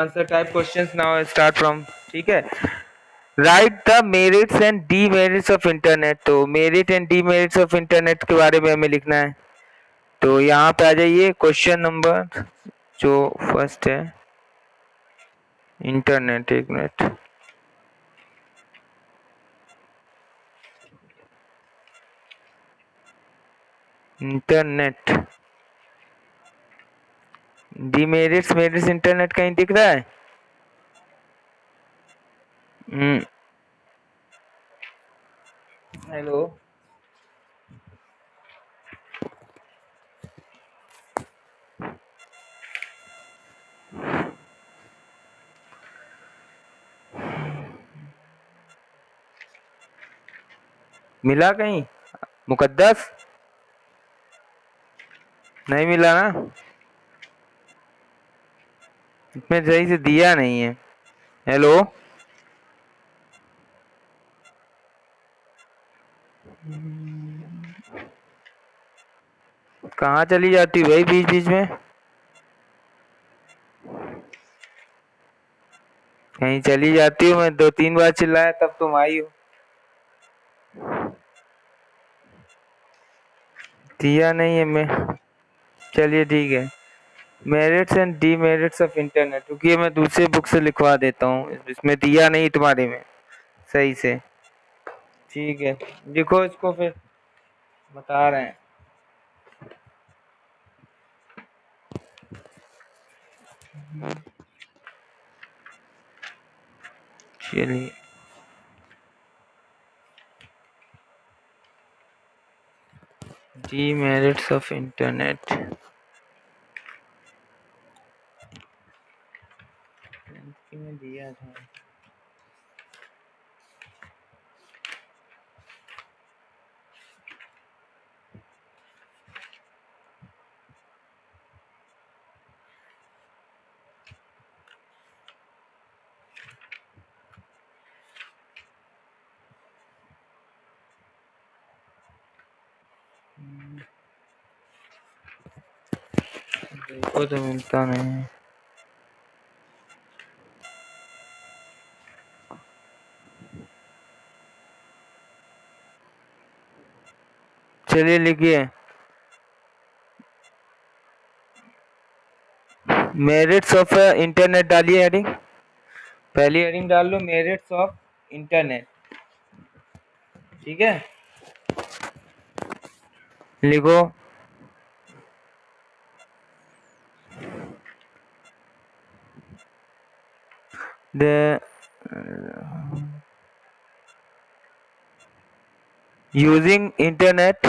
Answer type questions now start from. ठीक है, write the merits and demerits of internet. तो merit and demerits of internet के बारे में हमें लिखना है। तो यहाँ पे आ जाइए, क्वेश्चन नंबर जो फर्स्ट है इंटरनेट। एक minute, internet demerits merits internet कहीं दिख रहा है? हेलो, मिला कहीं? मुकद्दस नहीं मिला ना? इसमें सही से दिया नहीं है। हेलो, कहाँ चली जाती भाई बीच बीच में? कहीं चली जाती हो, मैं 2-3 बार चिल्लाया तब तुम आई हो। दिया नहीं है मैं। चलिए ठीक है, merits and demerits of internet, क्योंकि मैं दूसरे बुक से लिखवा देता हूँ, इसमें दिया नहीं तुम्हारे में सही से। ठीक है, लिखो इसको फिर, बता रहे हैं। चलिए, डीमेरिट्स ऑफ इंटरनेट में दिया था। देखो तो मिलता नहीं है। चलिए लिखिए, मेरिट्स ऑफ इंटरनेट डालिए हेडिंग, पहली हेडिंग डाल लो मेरिट्स ऑफ इंटरनेट। ठीक है, लिखो the using internet.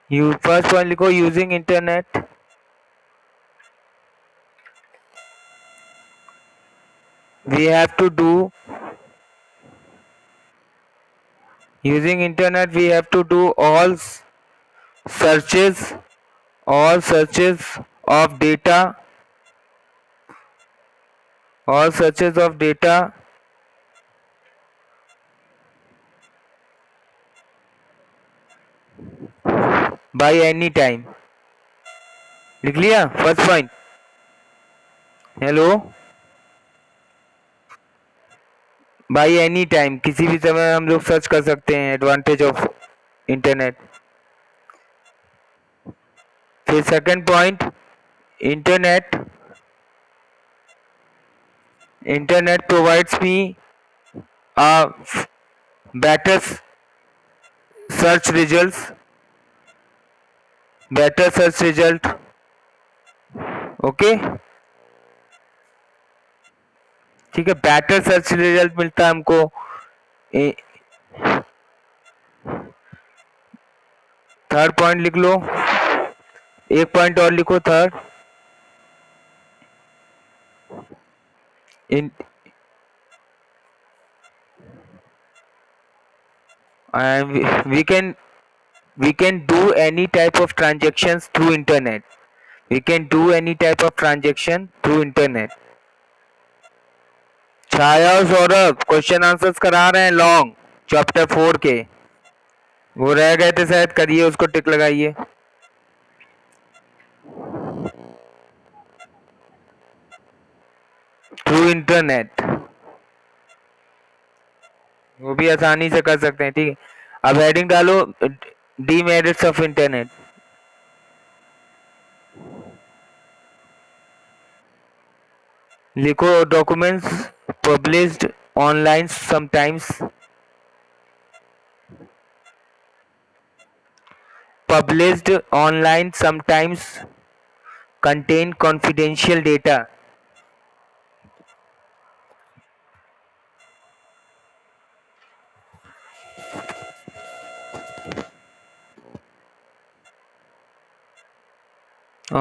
You first point लिखो, using internet we have to do using internet we have to do searches all searches of data all searches of data by any time। लिख लिया first point? Hello, by any time, किसी भी समय हम लोग search कर सकते हैं, एडवांटेज ऑफ इंटरनेट। फिर second point, internet internet provides me a better search results, better search result। Okay, ठीक है, बेटर सर्च रिजल्ट मिलता है हमको। थर्ड पॉइंट लिख लो, एक पॉइंट और लिखो third. In we can we can do any type of transactions through internet, we can do any type of transaction through internet। छाया और सौरभ क्वेश्चन आंसर्स करा रहे हैं लॉन्ग चैप्टर 4 के, वो रह गए थे शायद, करिए उसको टिक लगाइए। थ्रू इंटरनेट, वो भी आसानी से कर सकते हैं। ठीक है, अब हेडिंग डालो डीमेरिट्स ऑफ इंटरनेट। लिखो documents published online sometimes, published online sometimes contain confidential data.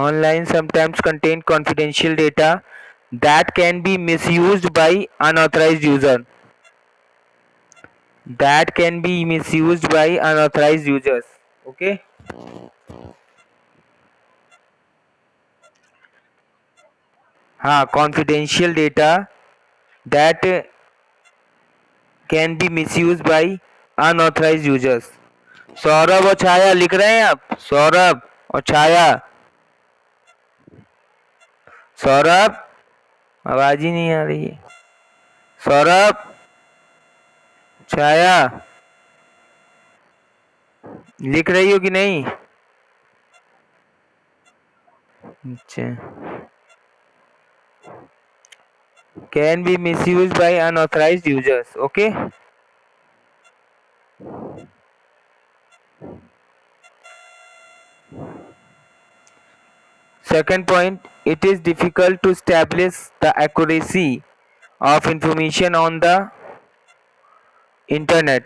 Online sometimes contain confidential data that can be misused by unauthorized user. That can be misused by unauthorized users. Okay. हाँ, confidential data that can be misused by unauthorized users. Saurabh और छाया लिख रहे हैं आप? सौरभ और छाया, सौरभ आवाज ही नहीं आ रही है। सौरभ, छाया लिख रही हो कि नहीं? अच्छा, can be misused by unauthorized users. Okay. Second point, it is difficult to establish the accuracy of information on the internet.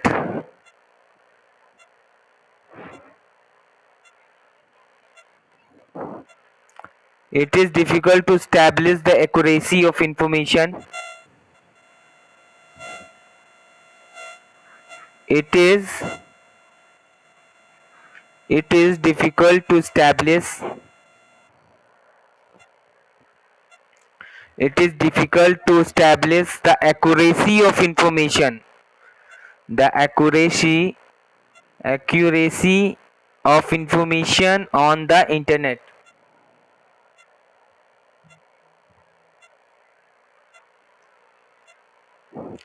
It is difficult to establish the accuracy of information. It is difficult to establish. It is difficult to establish the accuracy of information. The accuracy of information on the internet.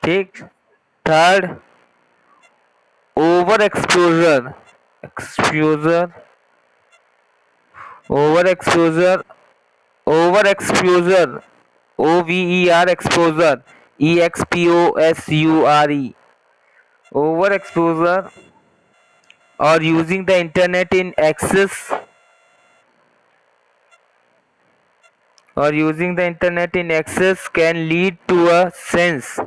ठीक। Third, over exposure, exposure, over exposure, over exposure, OVER exposure, EXPOSURE, over exposure or using the internet in excess, or using the internet in excess can lead to a sense.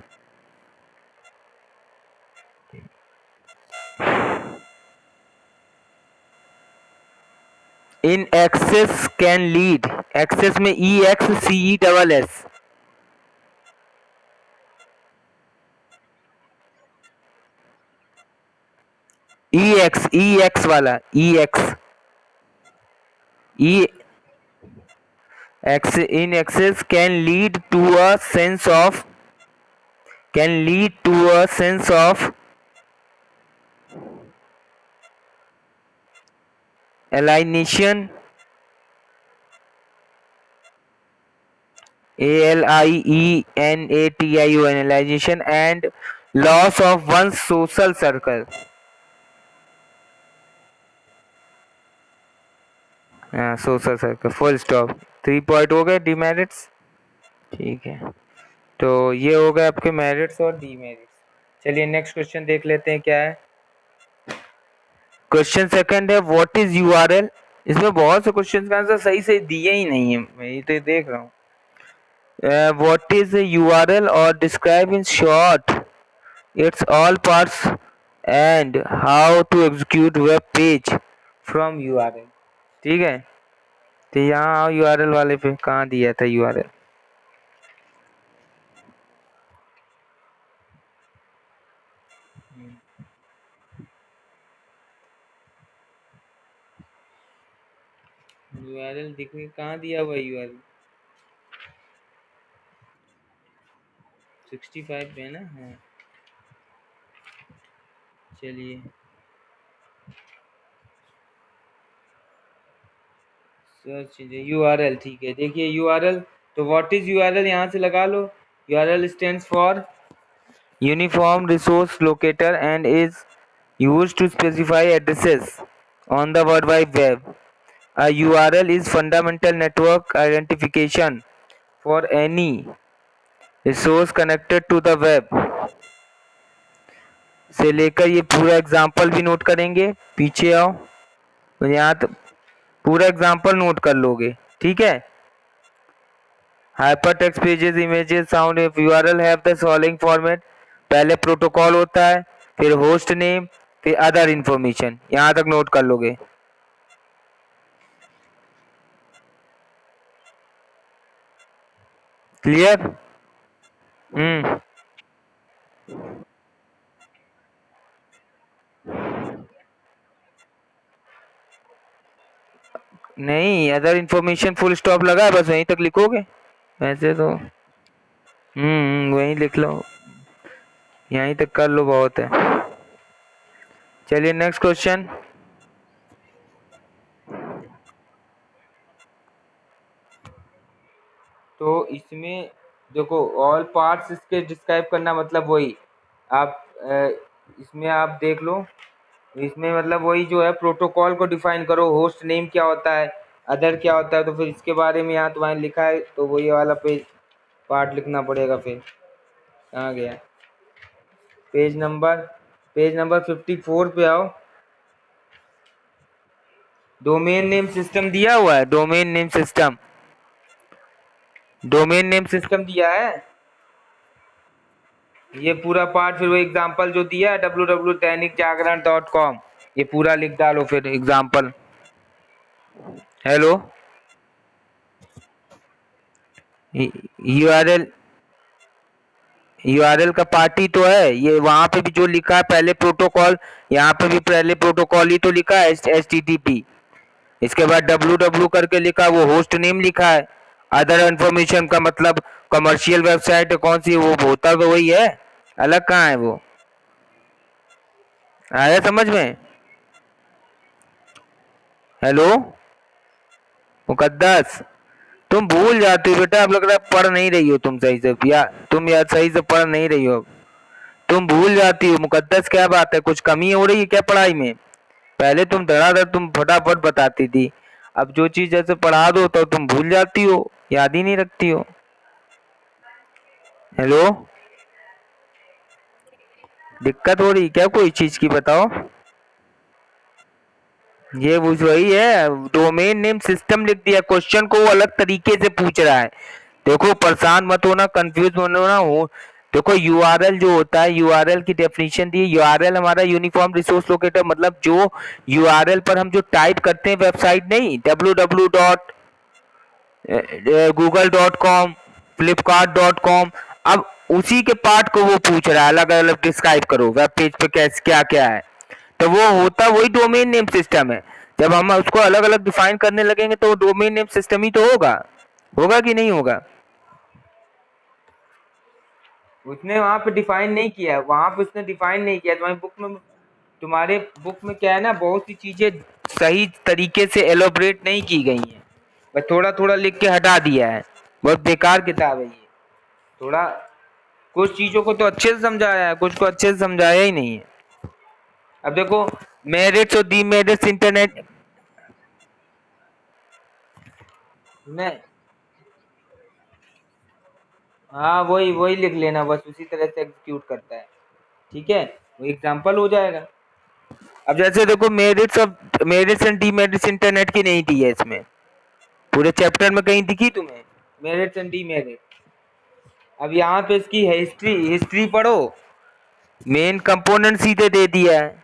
In excess can lead, excess में EXCESS, EX वाला EX, E X in excess can lead to a sense of, can lead to a sense of alienation, ALIENATION, alienation, and loss of one's social circle. Social circle, full stop. 3 point हो गए demerits. ठीक है, तो ये हो गए आपके merits और डीमेरिट्स। चलिए नेक्स्ट क्वेश्चन देख लेते हैं क्या है। क्वेश्चन सेकंड है, व्हाट इज यूआरएल। इसमें बहुत से क्वेश्चन का आंसर सही से दिए ही नहीं है, मैं ये तो देख रहा हूँ। व्हाट इज यूआरएल और describe in short its all parts and how to execute web page from URL. ठीक है, तो यहाँ यूआरएल वाले पे कहाँ दिया था यूआरएल। यूआरएल दिखने कहाँ दिया हुआ यूआरएल 65 पे है ना। हाँ चलिए, सर्च यूआरएल। ठीक है, देखिए यूआरएल तो व्हाट इज यूआरएल यहाँ से लगा लो। URL stands for uniform resource locator and is used to specify addresses on the World Wide Web. A URL is fundamental network identification for any resource connected to the web. से लेकर ये पूरा example भी note करेंगे, पीछे आओ तो यहाँ पूरा एग्जाम्पल नोट कर लोगे, ठीक है। Hypertext pages, images, sound, URL have the following format. पहले प्रोटोकॉल होता है, फिर होस्ट नेम, फिर अदर इंफॉर्मेशन, यहाँ तक नोट कर लोगे। क्लियर? नहीं, अदर इंफॉर्मेशन फुल स्टॉप लगा है, बस वहीं तक लिखोगे वैसे तो। वहीं लिख लो, यहीं तक कर लो, बहुत है। चलिए नेक्स्ट क्वेश्चन। तो इसमें देखो ऑल पार्ट्स इसके डिस्क्राइब करना, मतलब वही आप इसमें आप देख लो, इसमें मतलब वही जो है प्रोटोकॉल को डिफाइन करो, होस्ट नेम क्या होता है, अदर क्या होता है, तो फिर इसके बारे में यहाँ तुम्हारे लिखा है, तो वही वाला पेज पार्ट लिखना पड़ेगा। फिर कहाँ गया पेज नंबर 54 पे आओ। डोमेन नेम सिस्टम दिया हुआ है, डोमेन नेम सिस्टम दिया है। ये पूरा पार्ट फिर वो एग्जांपल जो दिया है www.दैनिकजागरण.com, ये पूरा लिख डालो फिर एग्जांपल। हेलो, यूआरएल का पार्टी तो है ये, वहां पे भी जो लिखा है पहले प्रोटोकॉल, यहाँ पे भी पहले प्रोटोकॉल ही तो लिखा है HTTP, इसके बाद www करके लिखा, वो होस्ट नेम लिखा है। अदर इन्फॉर्मेशन का मतलब कमर्शियल वेबसाइट कौन सी, वो होता तो वही है, अलग कहाँ है वो। आया समझ में? हेलो मुकद्दस, तुम भूल जाती हो बेटा, अब लग रहा है पढ़ नहीं रही हो तुम सही से, तुम यार सही से पढ़ नहीं रही हो, तुम भूल जाती हो मुकद्दस, क्या बात है, कुछ कमी हो रही है क्या पढ़ाई में? पहले तुम धड़ाधड़ तुम फटाफट बताती थी, अब जो चीज जैसे पढ़ा दो तो तुम भूल जाती हो, याद ही नहीं रखती हो। हेलो, दिक्कत हो रही क्या कोई चीज की, बताओ। ये वही है, डोमेन नेम सिस्टम लिख दिया, क्वेश्चन को वो अलग तरीके से पूछ रहा है। देखो परेशान मत होना, कंफ्यूज मत होना हो। देखो यूआरएल जो होता है, यूआरएल की डेफिनेशन दी है, यूआरएल हमारा यूनिफॉर्म रिसोर्स लोकेटर, मतलब जो यूआरएल पर हम जो टाइप करते हैं वेबसाइट, नहीं www.google.com, flipkart.com, अब उसी के पार्ट को वो पूछ रहा है, अलग अलग डिस्क्राइब करो वेब पेज पे कैसे क्या क्या है, तो वो होता वही डोमेन नेम सिस्टम है। जब हम उसको अलग अलग डिफाइन करने लगेंगे तो वो डोमेन नेम सिस्टम ही तो होगा, होगा कि नहीं होगा। उसने वहां पे डिफाइन नहीं किया, वहां पे उसने डिफाइन नहीं किया, तुम्हारे बुक में क्या है ना, बहुत सी चीजें सही तरीके से एलोबरेट नहीं की गई हैं, बस थोड़ा थोड़ा लिख के हटा दिया है, बहुत बेकार किताब है ये। थोड़ा कुछ चीजों को तो अच्छे से समझाया है, कुछ को अच्छे से समझाया ही नहीं है। अब देखो मेरिट्स और डीमेरिट्स इंटरनेट में, हाँ वही वही लिख लेना, बस उसी तरह से एग्जीक्यूट करता है, ठीक है, वो एग्जांपल हो जाएगा। अब जैसे देखो मेरिट्स एंड डीमेरिट्स इंटरनेट की नहीं दी है इसमें, पूरे चैप्टर में कहीं दिखी तुम्हें मेरिट्स एंड डीमेरिट्स? अब यहाँ पे इसकी हिस्ट्री पढ़ो, मेन कंपोनेंट सीधे दे दिया है,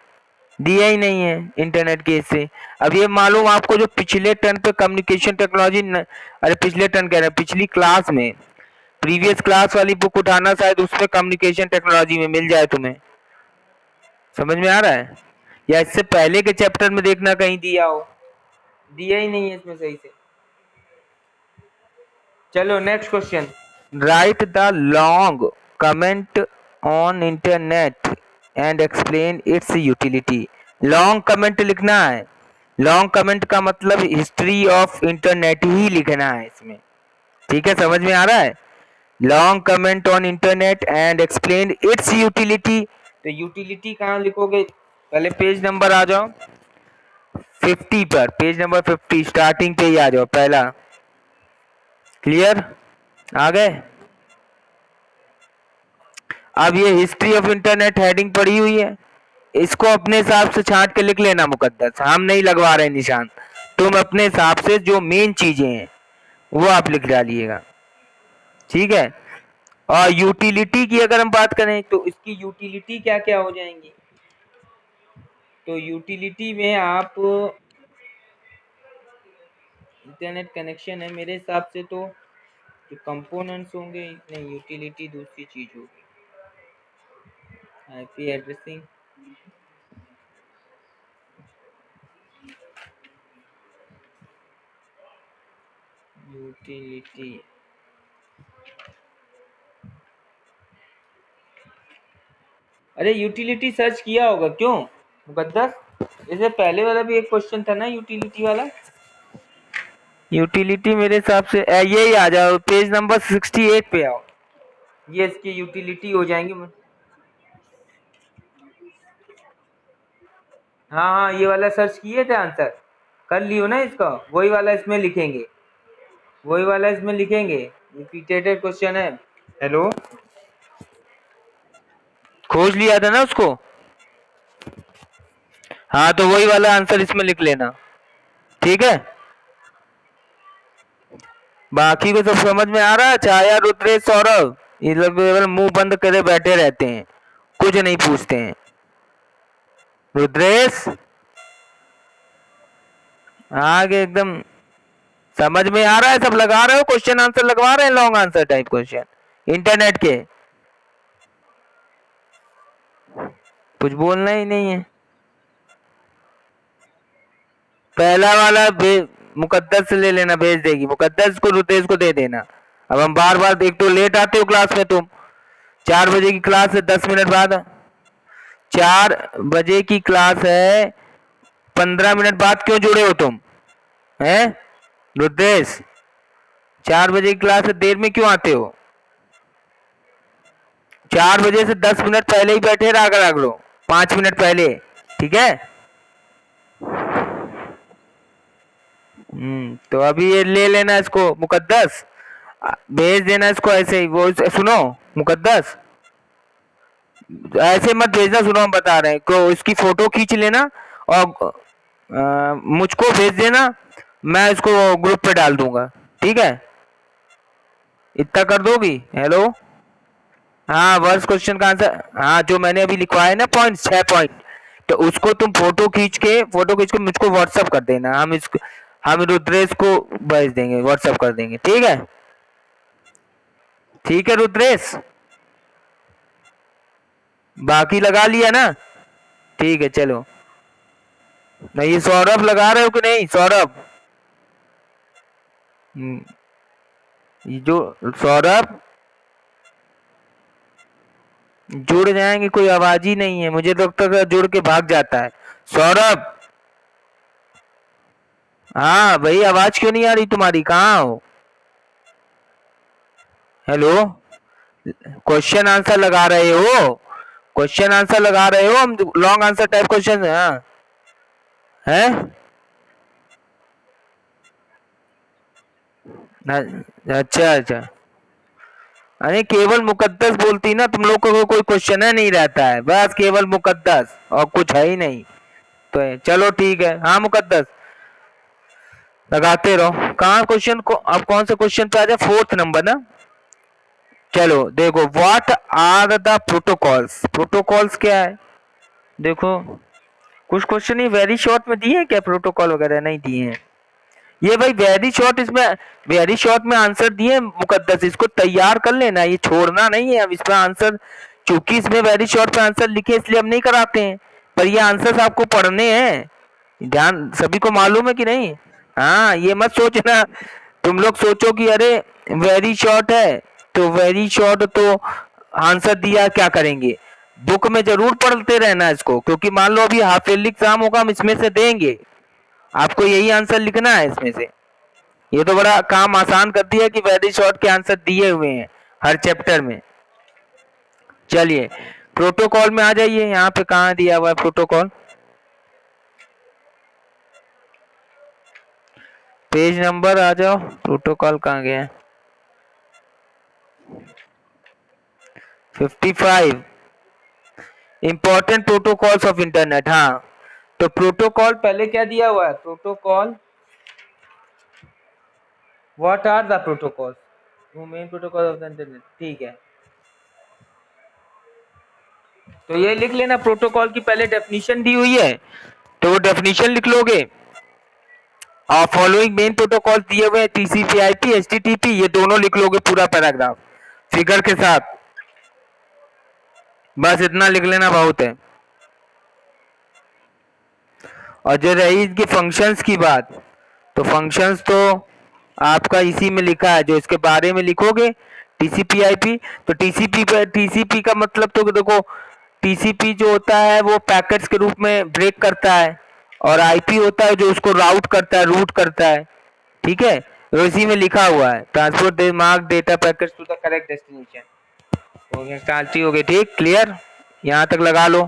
दिया ही नहीं है इंटरनेट के इससे। अब ये मालूम आपको, जो पिछले टर्न पे कम्युनिकेशन टेक्नोलॉजी, अरे पिछले टर्न कह रहे हैं, पिछली क्लास में, प्रीवियस क्लास वाली बुक उठाना, शायद उसमें कम्युनिकेशन टेक्नोलॉजी में मिल जाए तुम्हें, समझ में आ रहा है, या इससे पहले के चैप्टर में देखना कहीं दिया हो, दिया ही नहीं है इसमें सही से। चलो next question. Right the long comment on internet and explain it's utility. Long comment लिखना है, लॉन्ग कमेंट का मतलब हिस्ट्री ऑफ इंटरनेट ही लिखना है इसमें, ठीक है, समझ में आ रहा है? Long comment on internet and explain it's utility. तो यूटिलिटी कहाँ लिखोगे? पहले पेज नंबर आ जाओ 50 पर, पेज नंबर 50 स्टार्टिंग पे ही आ जाओ पहला। क्लियर? आ गए? अब ये हिस्ट्री ऑफ इंटरनेट हेडिंग पड़ी हुई है, इसको अपने हिसाब से छांट के लिख लेना मुकद्दस, हम नहीं लगवा रहे निशान। तुम अपने हिसाब से जो मेन चीजें हैं वो आप लिख डालिएगा, ठीक है? और यूटिलिटी की अगर हम बात करें तो इसकी यूटिलिटी क्या क्या हो जाएंगी? तो यूटिलिटी में आप इंटरनेट कनेक्शन है, मेरे हिसाब से तो जो कंपोनेंट्स होंगे, नहीं यूटिलिटी दूसरी चीज होगी, आईपी एड्रेसिंग, यूटिलिटी। अरे यूटिलिटी सर्च किया होगा क्यों मुकद्दस? इससे पहले वाला भी एक क्वेश्चन था ना यूटिलिटी वाला। यूटिलिटी मेरे हिसाब से यही आ जाओ, पेज नंबर 68 पे आओ, ये इसकी यूटिलिटी हो जाएंगे। हाँ हाँ, ये वाला सर्च किए थे, आंसर कर लियो ना इसका, वही वाला इसमें लिखेंगे, वही वाला इसमें लिखेंगे, रिपीटेड क्वेश्चन है। हेलो, खोज लिया था ना उसको? हाँ, तो वही वाला आंसर इसमें लिख लेना, ठीक है? बाकी को सब समझ में आ रहा है? छाया, रुद्रेश, सौरभ, ये लोग केवल मुंह बंद करे बैठे रहते हैं, कुछ नहीं पूछते हैं। रुद्रेश आगे एकदम समझ में आ रहा है? सब लगा रहे हो क्वेश्चन आंसर, लगवा रहे हैं long answer type question internet के? कुछ बोलना ही नहीं है। पहला वाला मुकद्दस से ले लेना, भेज देगी मुकद्दस को, रुतेश को दे देना। अब हम बार बार, एक तो लेट आते हो क्लास में तुम, 4 बजे की क्लास है, 10 मिनट बाद, 4 बजे की क्लास है, 15 मिनट बाद क्यों जुड़े हो तुम? हैं रुद्रेश, 4 बजे की क्लास है, देर में क्यों आते हो? 4 बजे से 10 मिनट पहले ही बैठे रहा करो, 5 मिनट पहले, ठीक है? तो अभी ये ले लेना इसको मुकद्दस, भेज देना इसको ऐसे ही। वो सुनो मुकद्दस, ऐसे मत भेजना, सुनो हम बता रहे हैं को, इसकी फोटो खींच लेना और मुझको भेज देना, मैं इसको ग्रुप पे डाल दूंगा, ठीक है? इतना कर दोगी? हेलो, हाँ, वर्स्ट क्वेश्चन का आंसर, हाँ जो मैंने अभी लिखवाया है ना पॉइंट, 6 पॉइंट, तो उसको तुम फोटो खींच के मुझको व्हाट्सअप कर देना, हम रुद्रेश को भेज देंगे, व्हाट्सअप कर देंगे, ठीक है? ठीक है रुद्रेश, बाकी लगा लिया ना? ठीक है, चलो। नहीं, सौरभ लगा रहे हो कि नहीं? सौरभ, ये जो सौरभ जुड़ जाएंगे, कोई आवाज ही नहीं है, मुझे तो लगता है जुड़ के भाग जाता है। सौरभ, हाँ भाई, आवाज क्यों नहीं आ रही तुम्हारी? कहाँ हो? हेलो, क्वेश्चन आंसर लगा रहे हो? क्वेश्चन आंसर लगा रहे हो? हम लॉन्ग आंसर टाइप क्वेश्चन है, हाँ है? अच्छा अच्छा, अरे केवल मुकद्दस बोलती ना, तुम लोग को कोई क्वेश्चन नहीं रहता है, बस केवल मुकद्दस और कुछ है ही नहीं। तो चलो ठीक है, हाँ मुकद्दस लगाते रहो। कहाँ क्वेश्चन को, अब कौन से क्वेश्चन पे आ जाए? 4th नंबर ना? चलो देखो, what are the protocols, protocols क्या है? देखो, कुछ क्वेश्चन ही वेरी शॉर्ट में दिए हैं क्या? प्रोटोकॉल वगैरह नहीं दिए हैं ये भाई, वेरी शॉर्ट, इसमें वेरी शॉर्ट में आंसर दिए मुकद्दस, इसको तैयार कर लेना, ये छोड़ना नहीं है। अब इसमें आंसर, चूंकि इसमें वेरी शॉर्ट पे आंसर लिखे इसलिए हम नहीं कराते हैं, पर ये आंसर्स आपको पढ़ने हैं, ध्यान सभी को मालूम है कि नहीं? हाँ, ये मत सोचना तुम लोग, सोचो कि अरे वेरी शॉर्ट है तो वेरी शॉर्ट तो आंसर दिया, क्या करेंगे? बुक में जरूर पढ़ते रहना इसको, क्योंकि मान लो अभी हाफ ईयरली एग्जाम होगा, हम इसमें से देंगे, आपको यही आंसर लिखना है इसमें से, ये तो बड़ा काम आसान कर दिया कि वेरी शॉर्ट के आंसर दिए हुए हैं हर चैप्टर में। चलिए प्रोटोकॉल में आ जाइए, यहाँ पे कहाँ दिया हुआ है प्रोटोकॉल, पेज नंबर आ जाओ, प्रोटोकॉल कहाँ गया है, 55 इंपॉर्टेंट प्रोटोकॉल्स ऑफ इंटरनेट। हाँ तो प्रोटोकॉल पहले क्या दिया हुआ है, protocol what are the protocol, वो main protocol of the internet, ठीक है। तो ये लिख लेना, प्रोटोकॉल की पहले डेफिनेशन दी हुई है तो वो डेफिनेशन लिख लोगे, और फॉलोइंग मेन प्रोटोकॉल दिए हुए हैं टीसीपी आईपी एचटीटीपी, ये दोनों लिख लोगे पूरा पैराग्राफ फिगर के साथ, बस इतना लिख लेना बहुत है। और जो रही इनकी फंक्शंस की बात, तो फंक्शंस तो आपका इसी में लिखा है, जो इसके बारे में लिखोगे टीसीपी आईपी, तो टीसीपी का मतलब तो देखो, टीसीपी जो होता है वो पैकेट्स के रूप में ब्रेक करता है, और आईपी होता है जो उसको राउट करता है, रूट करता है, ठीक है। तो इसी में लिखा हुआ है transport mark data packets to the correct destination, हो गया क्लारिटी, हो गई, ठीक क्लियर, यहाँ तक लगा लो।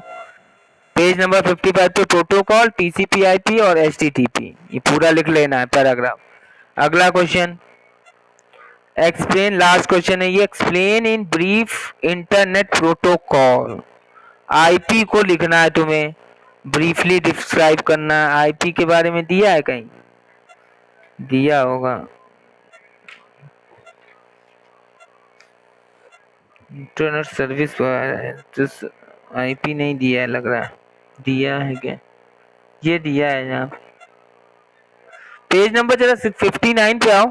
पेज नंबर 55 पे प्रोटोकॉल टीसीपी आईपी और एचटीटीपी, ये पूरा लिख लेना है पैराग्राफ। अगला क्वेश्चन, एक्सप्लेन, लास्ट क्वेश्चन है ये, explain in brief internet protocol. IP को लिखना है तुम्हें, ब्रीफली डिस्क्राइब करना है। आईपी के बारे में दिया है कहीं, दिया होगा, इंटरनेट सर्विस आईपी नहीं दिया है लग रहा है, दिया है क्या, ये दिया है यहाँ, पेज नंबर जरा 59 पे आओ,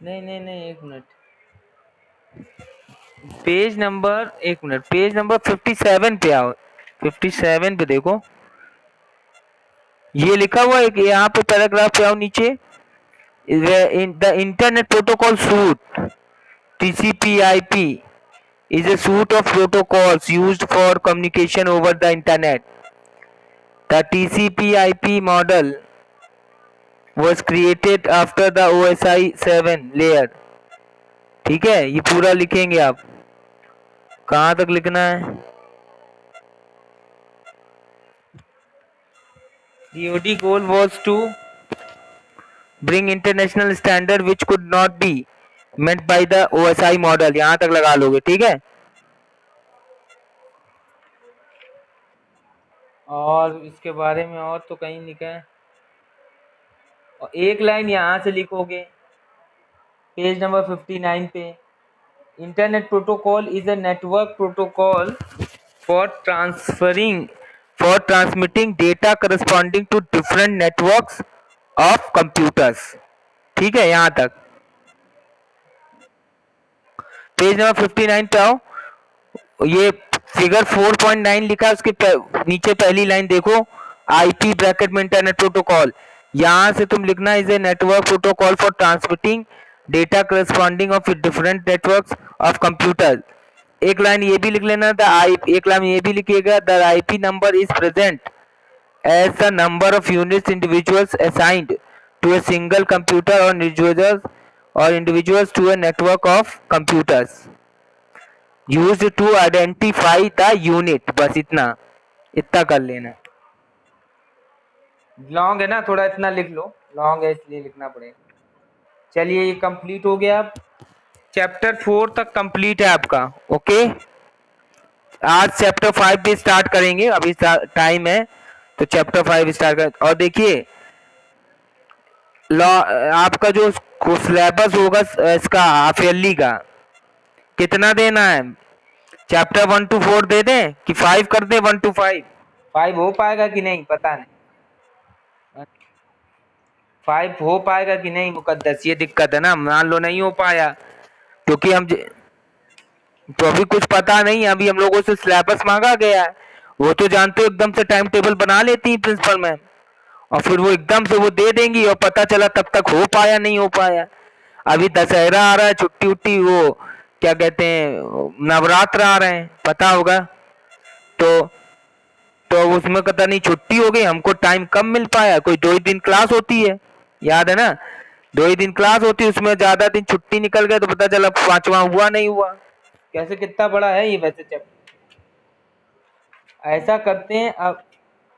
नहीं नहीं नहीं एक मिनट, पेज नंबर, एक मिनट, पेज नंबर 57 पे आओ, 57 पे देखो, ये लिखा हुआ है कि यहाँ पे पैराग्राफ पे आओ नीचे, the internet protocol suit TCP/IP is a suite of protocols used for communication over the internet. The TCP/IP model was created after the OSI 7 layer. ठीक है, ये पूरा लिखेंगे आप, कहाँ तक लिखना है, The OD goal was to bring international standard which could not be met by the OSI model, यहाँ तक लगा लोगे, ठीक है। और इसके बारे में और तो कहीं लिखा है, और एक लाइन यहाँ से लिखोगे पेज नंबर 59 पे, internet protocol is a network protocol for transmitting data corresponding to different networks of computers, ठीक है। यहाँ तक पेज नंबर 59 पे आओ, ये फिगर 4.9 लिखा है, उसके नीचे पहली लाइन देखो, आईपी ब्रैकेट में इंटरनेट प्रोटोकॉल, यहां से तुम लिखना is a network protocol for transmitting data corresponding of different networks of computer. एक लाइन ये भी लिख लेना, एक लाइन ये भी लिखिएगा, the IP number is present as the number of units individuals assigned to a single computer और individuals to a network of computers used to identify the unit, बस इतना कर लेना, लॉन्ग है ना थोड़ा, इतना लिख लो, लॉन्ग है इसलिए लिखना पड़ेगा। चलिए ये कंप्लीट हो गया, चैप्टर 4 तक कंप्लीट है आपका, ओके। आज चैप्टर 5 भी स्टार्ट करेंगे, अभी टाइम है तो चैप्टर 5 स्टार्ट कर, और देखिए आपका जो सिलेबस होगा इसका हाफ ईयरली का, कितना देना है, चैप्टर 1 to 4 दे दें कि 5 कर दें, 1 to 5, 5 हो पाएगा कि नहीं पता नहीं, 5 हो पाएगा कि नहीं मुकद्दस, ये दिक्कत है ना, मान लो नहीं हो पाया क्योंकि हम तो अभी कुछ पता नहीं, अभी हम लोगों से सिलेबस मांगा गया है, वो तो जानते हो एकदम से टाइम टेबल बना लेती है प्रिंसिपल मैम, और फिर वो एकदम से वो दे देंगी और पता चला तब तक हो पाया नहीं हो पाया। अभी दशहरा आ रहा है, छुट्टी उट्टी, वो क्या कहते हैं, नवरात्र आ रहे हैं, पता होगा, तो तो उसमें पता नहीं छुट्टी हो गई, हमको टाइम कम मिल पाया, कोई 2 ही दिन क्लास होती है, याद है ना, 2 ही दिन क्लास होती है, उसमें ज्यादा दिन छुट्टी निकल गया तो पता चला 5वां हुआ नहीं हुआ। कैसे, कितना बड़ा है ये वैसे चैप्टर। ऐसा करते हैं अब,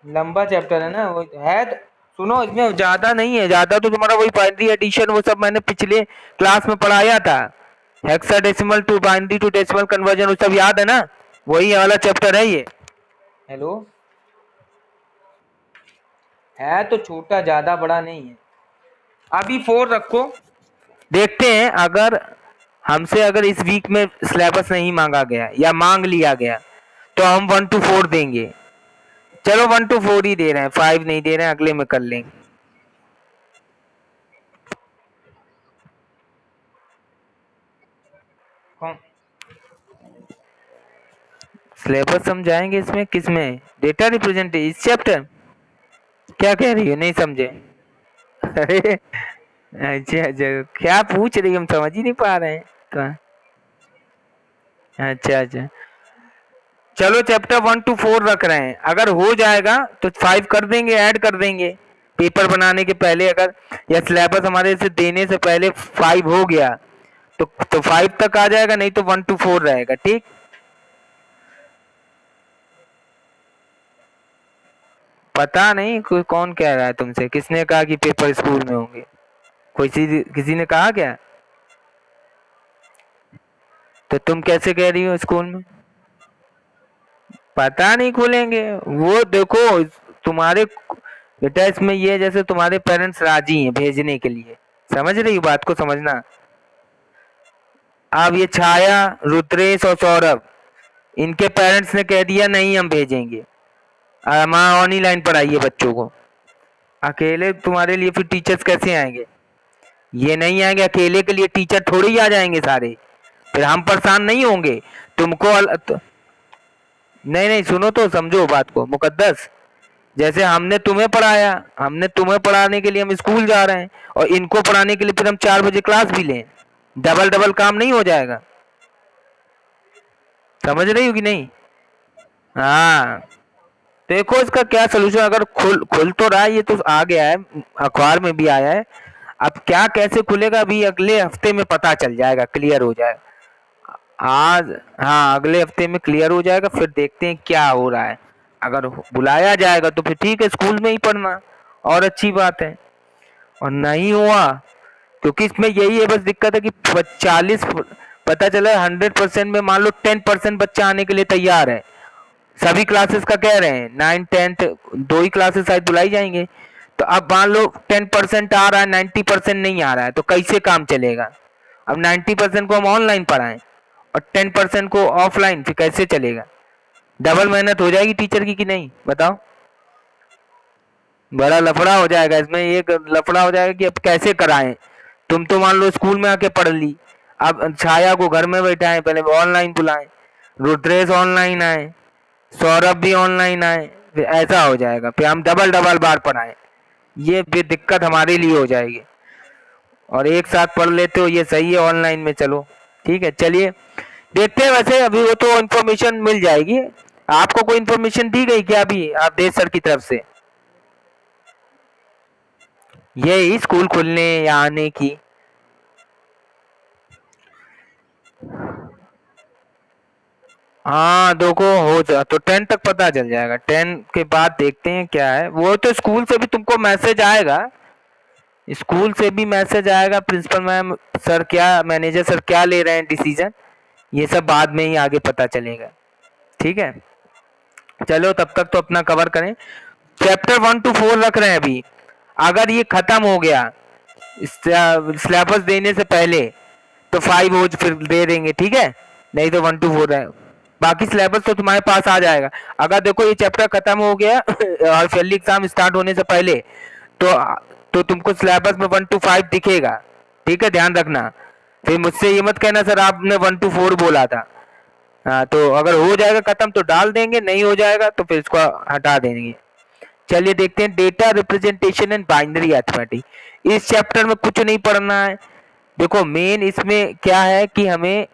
लंबा चैप्टर है ना वो है तो, सुनो इसमें ज्यादा नहीं है, ज्यादा तो तुम्हारा वही बाइनरी एडिशन वो सब मैंने पिछले क्लास में पढ़ाया था, hexadecimal to binary to decimal conversion, वो सब याद है ना, वही वाला चैप्टर है ये। हेलो, है तो छोटा, ज्यादा बड़ा नहीं है। अभी 4 रखो, देखते हैं अगर हमसे अगर इस वीक में सिलेबस नहीं मांगा गया या मांग लिया गया तो हम 1 to 4 देंगे। चलो 1 to 4 ही दे रहे हैं, 5 नहीं दे रहे हैं, अगले में कर लेंगे। सिलेबस समझाएंगे इसमें, किसमें, डेटा रिप्रेजेंट इस चैप्टर, क्या कह रही हो, नहीं समझे। अरे अच्छा अच्छा, क्या पूछ रही हो, हम समझ ही नहीं पा रहे हैं तो। अच्छा अच्छा, चलो चैप्टर 1 to 4 रख रहे हैं, अगर हो जाएगा तो 5 कर देंगे, ऐड कर देंगे पेपर बनाने के पहले, अगर या सिलेबस हमारे से देने से पहले 5 हो गया तो 5 तक आ जाएगा, नहीं तो 1 to 4 रहेगा, ठीक। पता नहीं कोई कौन कह रहा है तुमसे, किसने कहा कि पेपर स्कूल में होंगे, किसी ने कहा क्या, तो तुम कैसे कह रही हो स्कूल में। पता नहीं खुलेंगे, वो देखो तुम्हारे बेटा, इसमें ये है जैसे तुम्हारे पेरेंट्स राजी हैं भेजने के लिए, समझ रही हो बात को, समझना। अब ये छाया, रुद्रेश और सौरभ, इनके पेरेंट्स ने कह दिया नहीं हम भेजेंगे, माँ ऑनलाइन पढ़ाइए बच्चों को, अकेले तुम्हारे लिए फिर टीचर्स कैसे आएंगे, ये नहीं आएंगे, अकेले के लिए टीचर थोड़ी ही आ जाएंगे सारे, फिर हम परेशान नहीं होंगे तुमको नहीं नहीं, सुनो तो समझो बात को मुकद्दस, जैसे हमने तुम्हें पढ़ाया, हमने तुम्हें पढ़ाने के लिए हम स्कूल जा रहे हैं, और इनको पढ़ाने के लिए फिर हम 4 बजे क्लास भी लें, डबल डबल काम नहीं हो जाएगा, समझ रही हो कि नहीं। हाँ, देखो इसका क्या सोल्यूशन, अगर खुल खुल तो रहा है, ये तो आ गया है, अखबार में भी आया है, अब क्या कैसे खुलेगा अभी अगले हफ्ते में पता चल जाएगा, क्लियर हो जाएगा आज, हाँ अगले हफ्ते में क्लियर हो जाएगा, फिर देखते हैं क्या हो रहा है, अगर बुलाया जाएगा तो फिर ठीक है, स्कूल में ही पढ़ना और अच्छी बात है, और नहीं हुआ, क्योंकि इसमें यही है बस दिक्कत है कि 40, पता चला 100% में मान लो 10% बच्चा आने के लिए तैयार है, सभी क्लासेस का कह रहे हैं, 9 10th 2 ही क्लासेस शायद बुलाई जाएंगे, तो अब मान लो 10% आ रहा है, 90% नहीं आ रहा है, तो कैसे काम चलेगा, अब 90% को हम ऑनलाइन पढ़ाएं और 10% को ऑफलाइन, फिर कैसे चलेगा, डबल मेहनत हो जाएगी टीचर की कि नहीं, बताओ। बड़ा लफड़ा हो जाएगा इसमें, एक लफड़ा हो जाएगा कि अब कैसे कराएं, तुम तो मान लो स्कूल में आके पढ़ ली, अब छाया को घर में बैठाएं, पहले ऑनलाइन बुलाएं, रुद्रेश ऑनलाइन आए, सौरभ भी ऑनलाइन आए, फिर ऐसा हो जाएगा, फिर हम डबल डबल बार पढ़ाएं, ये भी दिक्कत हमारे लिए हो जाएगी, और एक साथ पढ़ लेते हो ये सही है ऑनलाइन में, चलो ठीक है, चलिए देखते हैं, वैसे अभी वो तो इन्फॉर्मेशन मिल जाएगी, आपको कोई इन्फॉर्मेशन दी गई क्या अभी आप देश सर की तरफ से, ये स्कूल खुलने या आने की। हाँ देखो हो जा तो 10 तक पता चल जाएगा, 10 के बाद देखते हैं क्या है, वो तो स्कूल से भी तुमको मैसेज आएगा, स्कूल से भी मैसेज आएगा, प्रिंसिपल मैम सर क्या, मैनेजर सर क्या ले रहे हैं डिसीजन, ये सब बाद में ही आगे पता चलेगा, ठीक है। चलो तब तक तो अपना कवर करें, चैप्टर 1 to 4 रख रहे हैं अभी, अगर ये खत्म हो गया सिलेबस देने से पहले तो 5 हो फिर दे देंगे, ठीक है, नहीं तो 1 to 4 है, बाकी सिलेबस तो तुम्हारे पास आ जाएगा, अगर देखो ये चैप्टर खत्म हो गया और फैली एग्जाम स्टार्ट होने से पहले तो तुमको सिलेबस में 1 to 5 दिखेगा, ठीक है, ध्यान रखना, फिर मुझसे ये मत कहना सर आपने 1 to 4 बोला था, हाँ तो अगर हो जाएगा खत्म तो डाल देंगे, नहीं हो जाएगा तो फिर इसको हटा देंगे। चलिए देखते हैं data representation and binary arithmetic, इस चैप्टर में कुछ नहीं पढ़ना है, देखो मेन इसमें क्या है कि हमें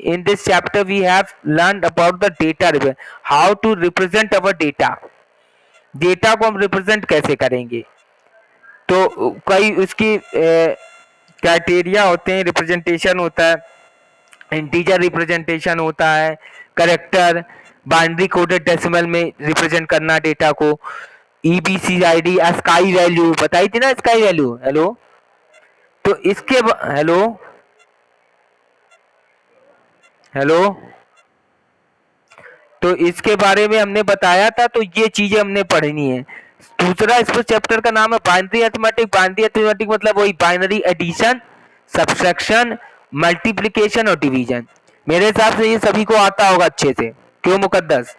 in this chapter we have learned about the data, how to represent our data, data को हम रिप्रेजेंट कैसे करेंगे। तो कई उसकी क्राइटेरिया होते हैं, रिप्रेजेंटेशन होता है, इंटीजर रिप्रेजेंटेशन होता है, करेक्टर, बाइनरी कोडेड डेसिमल में रिप्रेजेंट करना डेटा को, EBCID, स्काई वैल्यू बताई थी ना, स्काई वैल्यू। हेलो, तो इसके हेलो हेलो तो इसके बारे में हमने बताया था, तो ये चीजें हमने पढ़नी है। दूसरा इस पर चैप्टर का नाम है बाइनरी अरिथमेटिक। बाइनरी अरिथमेटिक मतलब वही बाइनरी एडिशन, सब्सट्रैक्शन, मल्टीप्लिकेशन और डिवीजन। मेरे हिसाब से ये सभी को आता होगा अच्छे से। क्यों मुकद्दस,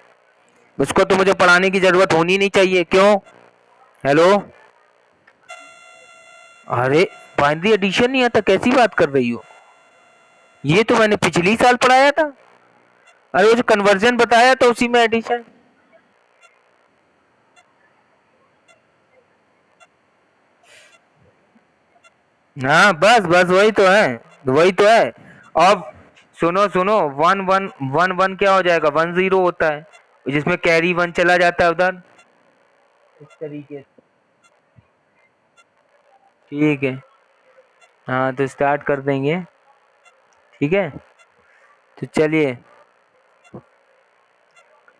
उसको तो मुझे पढ़ाने की जरूरत होनी नहीं चाहिए, क्यों। हेलो, अरे बाइनरी एडिशन नहीं आता, कैसी बात कर रही हो, ये तो मैंने पिछली साल पढ़ाया था। अरे वो जो कन्वर्जन बताया था उसी में एडिशन। हाँ बस बस वही तो है, वही तो है। अब सुनो सुनो, वन वन वन वन क्या हो जाएगा, 1 0 होता है, जिसमें कैरी 1 चला जाता है उधर, इस तरीके से। ठीक है, हाँ तो स्टार्ट कर देंगे। ठीक है, तो चलिए,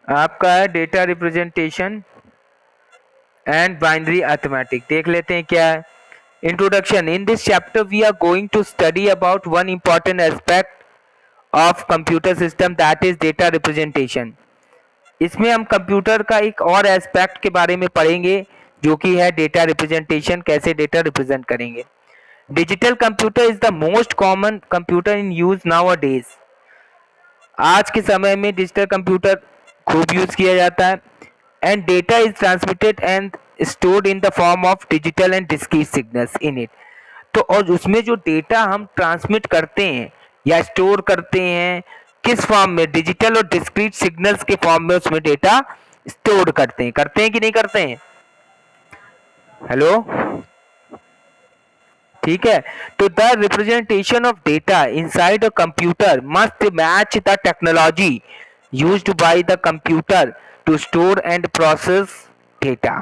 आपका है data representation and binary arithmetic. देख लेते हैं क्या है। Introduction. In this chapter we are going to study about one important aspect of computer system, that is data representation. इसमें हम कंप्यूटर का एक और एस्पेक्ट के बारे में पढ़ेंगे, जो कि है डेटा रिप्रेजेंटेशन, कैसे डेटा रिप्रेजेंट करेंगे। Digital computer is the most common computer in use now days. आज के समय में डिजिटल कंप्यूटर खूब यूज किया जाता है। And data is transmitted and stored in the form of digital and discrete signals in it. तो और उसमें जो डेटा हम ट्रांसमिट करते हैं या स्टोर करते हैं, किस फॉर्म में, डिजिटल और डिस्क्रीट सिग्नल्स के फॉर्म में उसमें डेटा स्टोर करते हैं कि नहीं करते हैं। हेलो, ठीक है। तो the representation of data inside a computer must match the technology used by the computer to store and process data.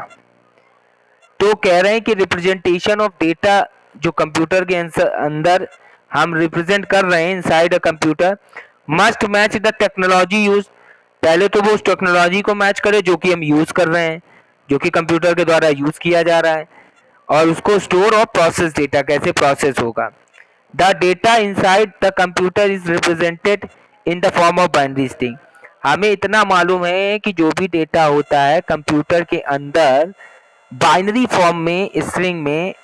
तो कह रहे हैं कि रिप्रेजेंटेशन ऑफ डेटा जो कंप्यूटर के अंदर हम रिप्रेजेंट कर रहे हैं inside a computer, must match the technology use. पहले तो वो उस टेक्नोलॉजी को मैच करे जो कि हम यूज कर रहे हैं, जो कि कंप्यूटर के द्वारा यूज किया जा रहा है, और उसको स्टोर और प्रोसेस डेटा कैसे प्रोसेस होगा। The data inside the computer is represented in the form of binary string. हमें इतना मालूम है कि जो भी डेटा होता है कंप्यूटर के अंदर बाइनरी फॉर्म में, स्ट्रिंग में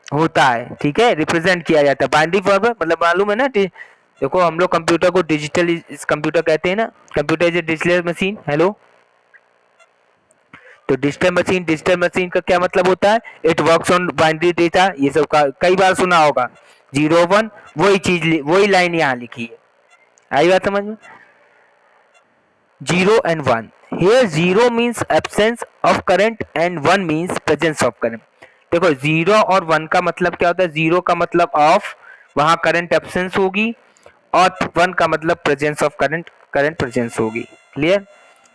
होता है। ठीक है, रिप्रेजेंट किया जाता है बाइनरी फॉर्म में, मतलब मालूम है ना। देखो हम लोग कंप्यूटर को डिजिटल इस कंप्यूटर कहते हैं ना, computer is a digital machine. Hello, तो डिजिटल मशीन का क्या मतलब होता है, it works on binary data. ये सब का कई बार सुना होगा, 0 1, वही चीज, वही लाइन यहाँ लिखी है। आई बात समझ में। 0 and 1, here 0 means absence of current and 1 means presence of current। देखो 0 और 1 का मतलब क्या होता है, 0 का मतलब ऑफ, वहां करंट एब्सेंस होगी, और 1 का मतलब presence of current, current presence होगी। क्लियर,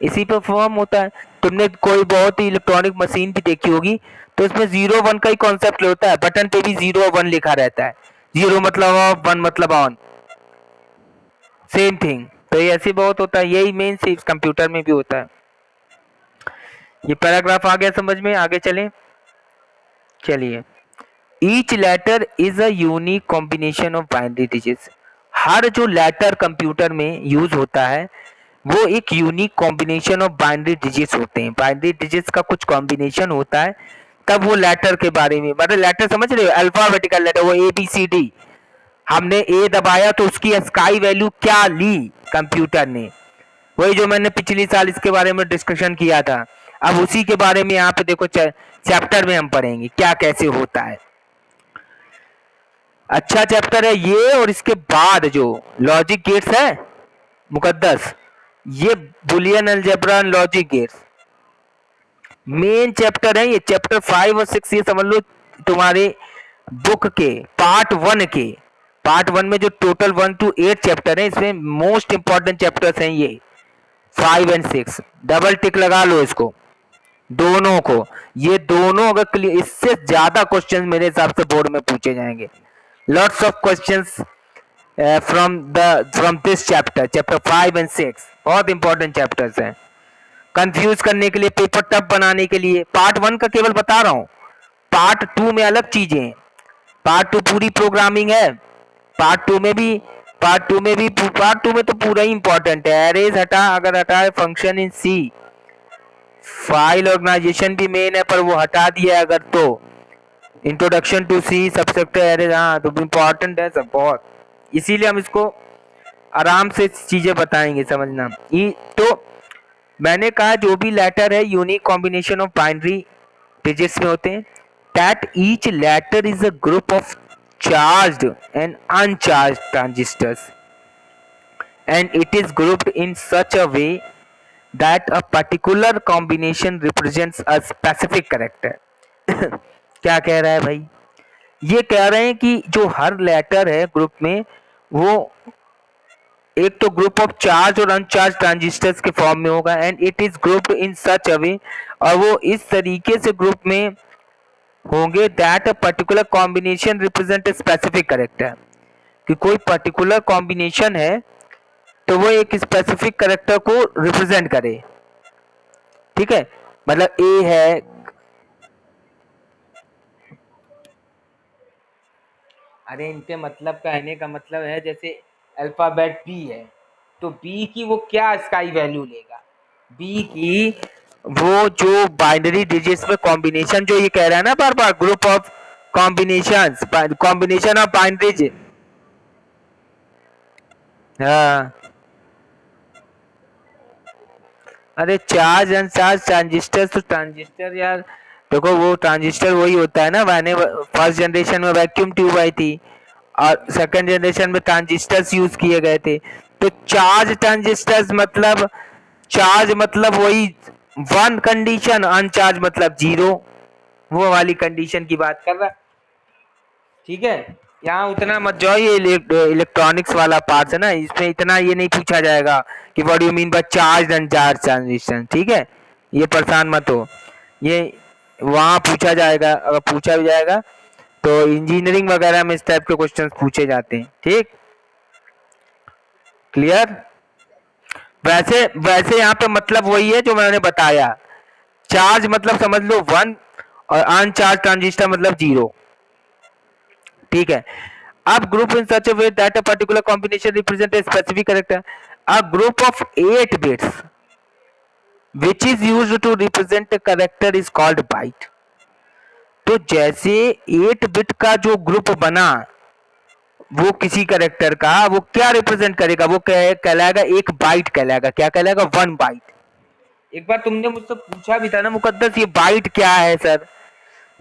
इसी पर फॉर्म होता है। तुमने कोई बहुत ही इलेक्ट्रॉनिक मशीन भी देखी होगी, तो उसमें 0 1 का ही कॉन्सेप्ट होता है, बटन पे भी 0 1 लिखा रहता है, 0 मतलब ऑफ, 1 मतलब ऑन, सेम थिंग। तो ये ऐसे बहुत होता है, यही मेन से कंप्यूटर में भी होता है। ये पैराग्राफ आ गया समझ में, आगे चलें। चलिए, each letter is a unique combination of binary digits. हर जो लेटर कंप्यूटर में यूज होता है वो एक unique combination of binary digits होते हैं। बाइनरी डिजिट्स का कुछ कॉम्बिनेशन होता है, तब वो लेटर के बारे में, मतलब लेटर समझ रहे हो, अल्फाबेटिकल लेटर, वो ABCD। हमने ए दबाया तो उसकी स्काई वैल्यू क्या ली कंप्यूटर ने, वही जो मैंने पिछली साल इसके बारे में डिस्कशन किया था। अब उसी के बारे में यहाँ पे देखो चैप्टर में हम पढ़ेंगे क्या कैसे होता है। अच्छा चैप्टर है ये। और इसके बाद जो लॉजिक गेट्स है मुकद्दस, ये Boolean algebra logic gates main chapter है। ये चैप्टर 5 और 6 ये समझ लो तुम्हारे बुक के पार्ट 1 में जो टोटल 1 to 8 चैप्टर है, इसमें मोस्ट इंपॉर्टेंट चैप्टर्स हैं ये। 5 एंड 6, डबल टिक लगा लो इसको, दोनों को। ये दोनों अगर क्लियर, इससे ज्यादा क्वेश्चन मेरे हिसाब से बोर्ड में पूछे जाएंगे। Lots of questions from this chapter 5 and 6, बहुत इंपॉर्टेंट चैप्टर्स हैं। कंफ्यूज करने के लिए, पेपर टफ बनाने के लिए। पार्ट 1 का केवल बता रहा हूं, पार्ट 2 में अलग चीजें हैं। पार्ट 2 पूरी प्रोग्रामिंग है। पार्ट 2 में भी पार्ट 2 में तो पूरा ही इंपॉर्टेंट है। एरेज हटा, अगर हटाए function in C, file organization भी मेन है पर वो हटा दिया अगर तो, introduction to C, subsector arrays, हाँ तो इंपॉर्टेंट है सब बहुत, इसीलिए हम इसको आराम से चीजें बताएंगे, समझना। तो मैंने कहा जो भी लेटर है unique combination of binary digits में होते हैं, that each letter is a group of charged and uncharged transistors and it is grouped in such a way that a particular combination represents a specific character। क्या कह रहा है भाई? ये कह रहे हैं कि जो हर लेटर है ग्रुप में, वो एक तो ग्रुप ऑफ चार्ज और अनचार्ज ट्रांजिस्टर्स के फॉर्म में होगा, and it is grouped in such a way, और वो इस तरीके से ग्रुप में होंगे that a particular combination represent a specific character, कि कोई पर्टिकुलर कॉम्बिनेशन है तो वो एक स्पेसिफिक कैरेक्टर को रिप्रेजेंट करे। ठीक है, मतलब ए है, अरे इनके मतलब कहने का मतलब है जैसे अल्फाबेट बी है तो बी की वो क्या स्काई वैल्यू लेगा, बी की वो जो बाइनरी डिजिट्स में कॉम्बिनेशन, जो ये कह रहा है ना बार बार, group of combination of binary. हाँ, अरे चार्ज अनचार्ज ट्रांजिस्टर, तो ट्रांजिस्टर यार देखो, वो ट्रांजिस्टर वही होता है ना, मैंने फर्स्ट जनरेशन में वैक्यूम ट्यूब आई थी और सेकंड जनरेशन में ट्रांजिस्टर्स यूज किए गए थे। तो चार्ज ट्रांजिस्टर्स मतलब, चार्ज मतलब वही वन कंडीशन, अनचार्ज मतलब जीरो, वो वाली कंडीशन की बात कर रहा। ठीक है, यहाँ उतना मत जाओ, ये इलेक्ट्रॉनिक्स वाला पार्ट है ना, इसमें इतना ये नहीं पूछा जाएगा कि what you mean by charge and charge transition. ठीक है, ये परेशान मत हो, ये वहाँ पूछा जाएगा, अगर पूछा भी जाएगा तो इंजीनियरिंग वगैरह में इस टाइप के क्वेश्चंस पूछे जाते हैं। ठीक, क्लियर? वैसे वैसे यहाँ पे मतलब वही है जो मैंने बताया, चार्ज मतलब समझ लो वन और अनचार्ज ट्रांजिस्टर मतलब जीरो। ठीक है, अब group in such a way that a particular combination represent a specific character, a group of 8 bits which is used to represent a character is called byte। तो जैसे 8 bit का जो group बना वो किसी कैरेक्टर का, वो क्या रिप्रेजेंट करेगा, वो कहलाएगा एक बाइट कहलाएगा। क्या कहलाएगा? 1 बाइट। एक बार तुमने मुझसे पूछा भी था ना मुकद्दस, ये बाइट क्या है सर,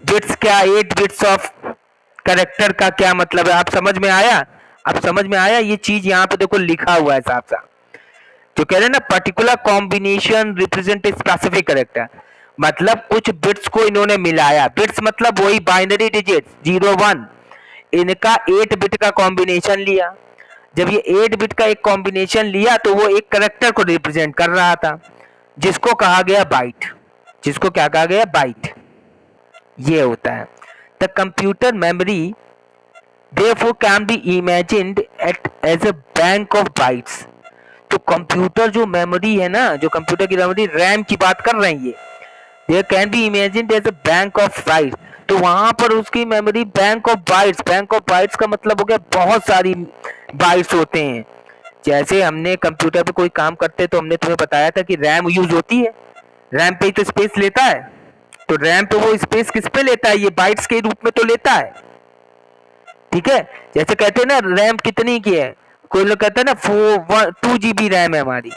बिट्स क्या, 8 बिट्स ऑफ कैरेक्टर का क्या मतलब है? आप समझ में आया? अब समझ में आया? ये चीज यहाँ पे देखो लिखा हुआ है साफ साफ, जो कह रहे हैं ना particular combination represent specific character, मतलब कुछ बिट्स को इन्होंने मिलाया। बिट्स मतलब वही बाइनरी डिजिट्स 0 1, इनका 8 बिट का कॉम्बिनेशन लिया। जब ये 8 बिट का एक कॉम्बिनेशन लिया तो वो एक कैरेक्टर को रिप्रेजेंट कर रहा था, जिसको कहा गया बाइट। जिसको क्या कहा गया? बाइट। ये होता है the computer memory, therefore can be imagined as a bank of bytes। तो कंप्यूटर जो मेमोरी है ना, जो कंप्यूटर की मेमोरी, रैम की बात कर रहे हैं ये, there can be imagined as a bank of bytes. तो वहां पर उसकी memory bank of bytes, bank of bytes का मतलब हो गया बहुत सारी बाइट्स होते हैं। जैसे हमने कंप्यूटर पे कोई काम करते तो हमने तुम्हें बताया था कि रैम यूज होती है, रैम पे ही तो स्पेस लेता है, तो रैम पे वो स्पेस किस पे लेता है? ये बाइट्स के रूप में तो लेता है। ठीक है, जैसे कहते हैं ना रैम कितनी की है, कोई लोग कहते हैं ना 2 GB रैम है हमारी,